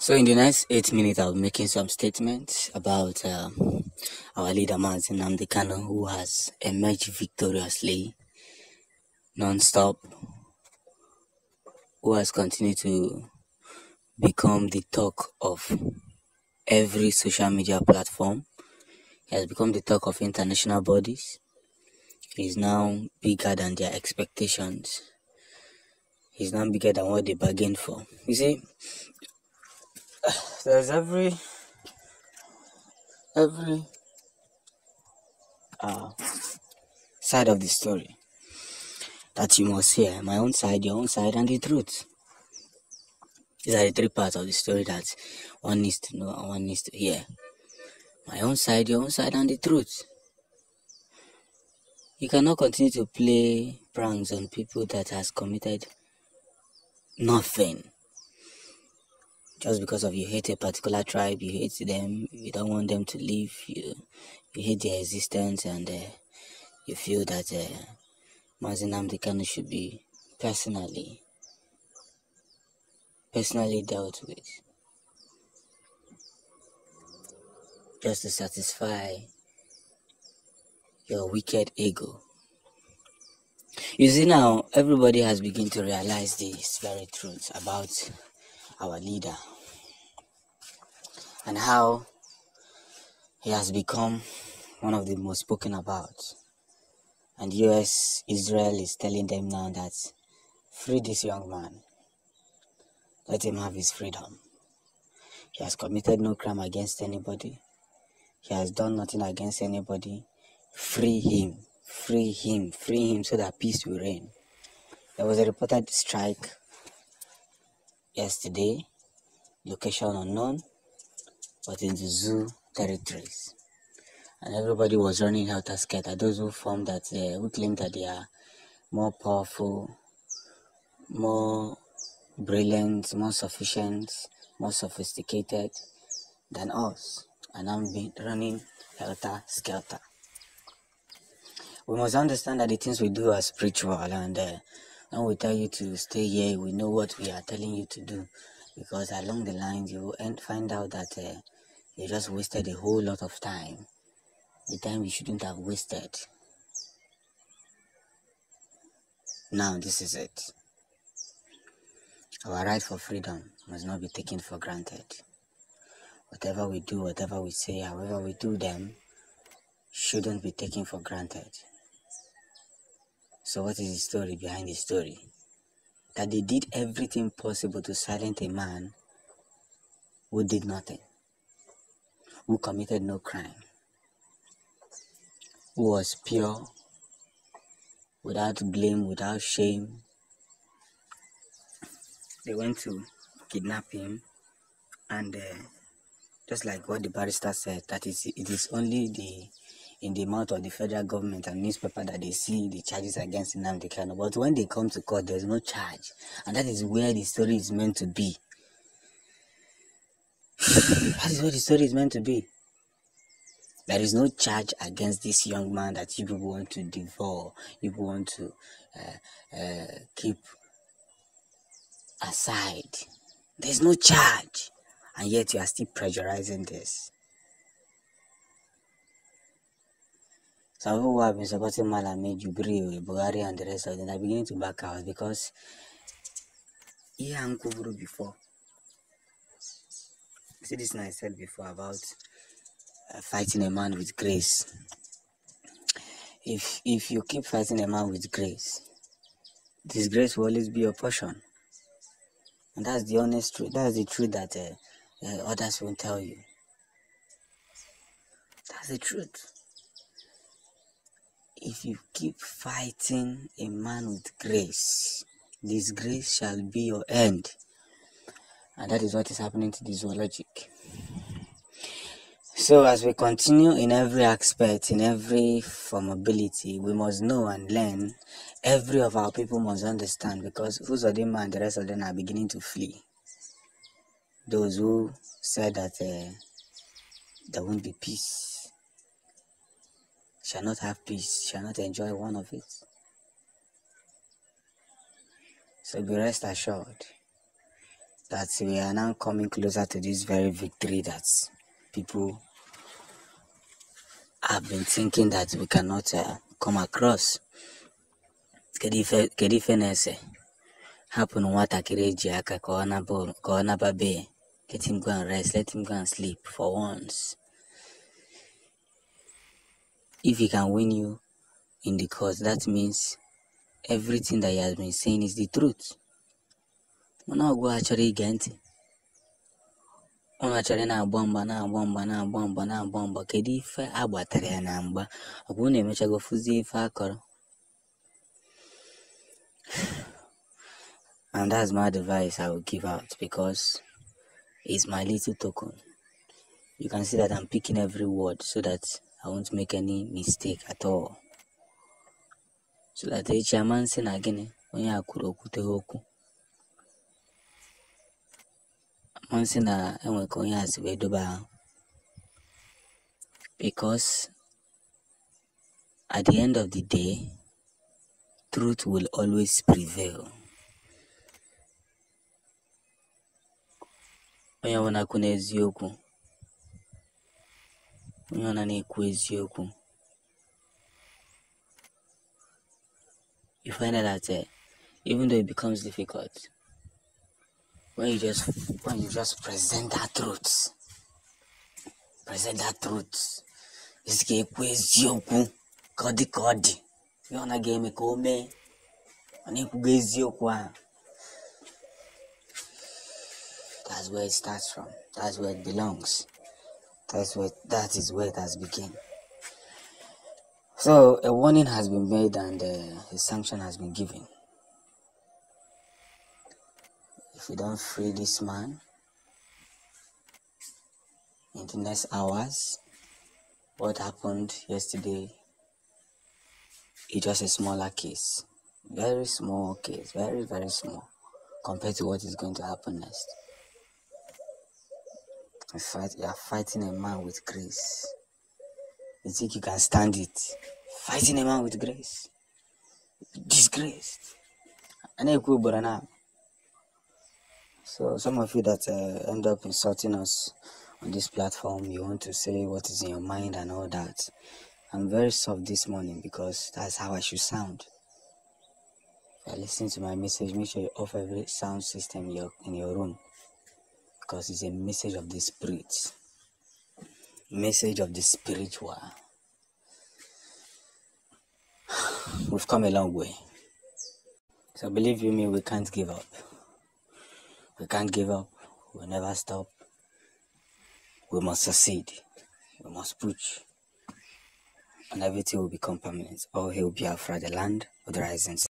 So in the next 8 minutes, I'll be making some statements about our leader Mazin Namdekano, who has emerged victoriously, non-stop, who has continued to become the talk of every social media platform. He has become the talk of international bodies. He is now bigger than their expectations. He's now bigger than what they bargained for. You see, there's every side of the story that you must hear. My own side, your own side, and the truth. These are the three parts of the story that one needs to know and one needs to hear. My own side, your own side, and the truth. You cannot continue to play pranks on people that has committed nothing. Just because of you hate a particular tribe, you hate them, you don't want them to live, you hate their existence, and you feel that Mazin Namdekano should be personally dealt with, just to satisfy your wicked ego. You see, now everybody has begun to realize this very truth about our leader and how he has become one of the most spoken about. And Israel is telling them now that free this young man, let him have his freedom. He has committed no crime against anybody. He has done nothing against anybody. Free him, free him, free him so that peace will reign. There was a reported strike yesterday, location unknown, but in the zoo territories. And everybody was running helter-skelter. Those who claim that they are more powerful, more brilliant, more sufficient, more sophisticated than us, and I'm running helter-skelter. We must understand that the things we do are spiritual, and when we tell you to stay here, we know what we are telling you to do, because along the line you will find out that you just wasted a whole lot of time, the time you shouldn't have wasted. Now this is it. Our right for freedom must not be taken for granted. Whatever we do, whatever we say, however we do them, shouldn't be taken for granted. So what is the story behind the story? That they did everything possible to silence a man who did nothing, who committed no crime, who was pure, without blame, without shame. They went to kidnap him, and just like what the barrister said, that it is only in the mouth of the federal government and newspaper that they see the charges against Nnamdi Kanu. But when they come to court, there's no charge. And that is where the story is meant to be. That is what the story is meant to be. There is no charge against this young man that you people want to devour, you people want to keep aside. There's no charge. And yet you are still pressurizing this. Some people who have been supporting Malami, Jubril, Buhari, and the rest of them are beginning to back out because he and Kuburu before. See this thing I said before about fighting a man with grace. If you keep fighting a man with grace, this grace will always be your portion. And that's the honest truth. That's the truth that others won't tell you. That's the truth. If you keep fighting a man with grace, this grace shall be your end. And that is what is happening to the zoologic. So as we continue in every aspect, in every formability, we must know and learn. Every of our people must understand, because Uzodinma and the rest of them are beginning to flee. Those who said that there won't be peace, shall not have peace, shall not enjoy one of it. So be rest assured that we are now coming closer to this very victory that people have been thinking that we cannot come across. Kedu ife na-ese hapụ na nwatakịrị eji aka ka ọ naba be. Let him go and rest, let him go and sleep for once. If he can win you in the court, that means everything that he has been saying is the truth. Mana ọgụ achọrọ ige ntị. Ọ achọrọ na-agba mgba. Kedu ife agbatara ya na mgba? Ọ bụrụ na emechago fụzie ife akọrọ. And that's my advice I will give out, because it's my little token. You can see that I'm picking every word so that I won't make any mistake at all. So that each man say na gini onye akwuru okwute okwu. Man say na enwe ka onye asi wee dobe ahụ. Because at the end of the day, truth will always prevail. Onye ọbụla kwụ n'eziokwu, onye ọbụla na-ekwu eziokwu, you find out that even though it becomes difficult, when you just present that truth, it's ga-ekwu eziokwu ka ọ dị, ya ọ na ga-eme ka o mee, ọ na-ekwugo eziokwu ahụ. That's where it starts from. That's where it belongs. That is where it has begun. So a warning has been made and a sanction has been given. If you don't free this man in the next hours, what happened yesterday is just a smaller case. Very small case. Very, very small compared to what is going to happen next. You are fighting a man with grace. You think you can stand it? Fighting a man with grace. Disgraced. So some of you that end up insulting us on this platform, you want to say what is in your mind and all that. I'm very soft this morning because that's how I should sound. If you listen to my message, make sure you off every sound system in your room. Because it's a message of the spirit. Message of the spiritual. We've come a long way. So believe you me, we can't give up. We can't give up. We'll never stop. We must succeed. We must push. And everything will become permanent. All hail Biafra, the land of the rising sun.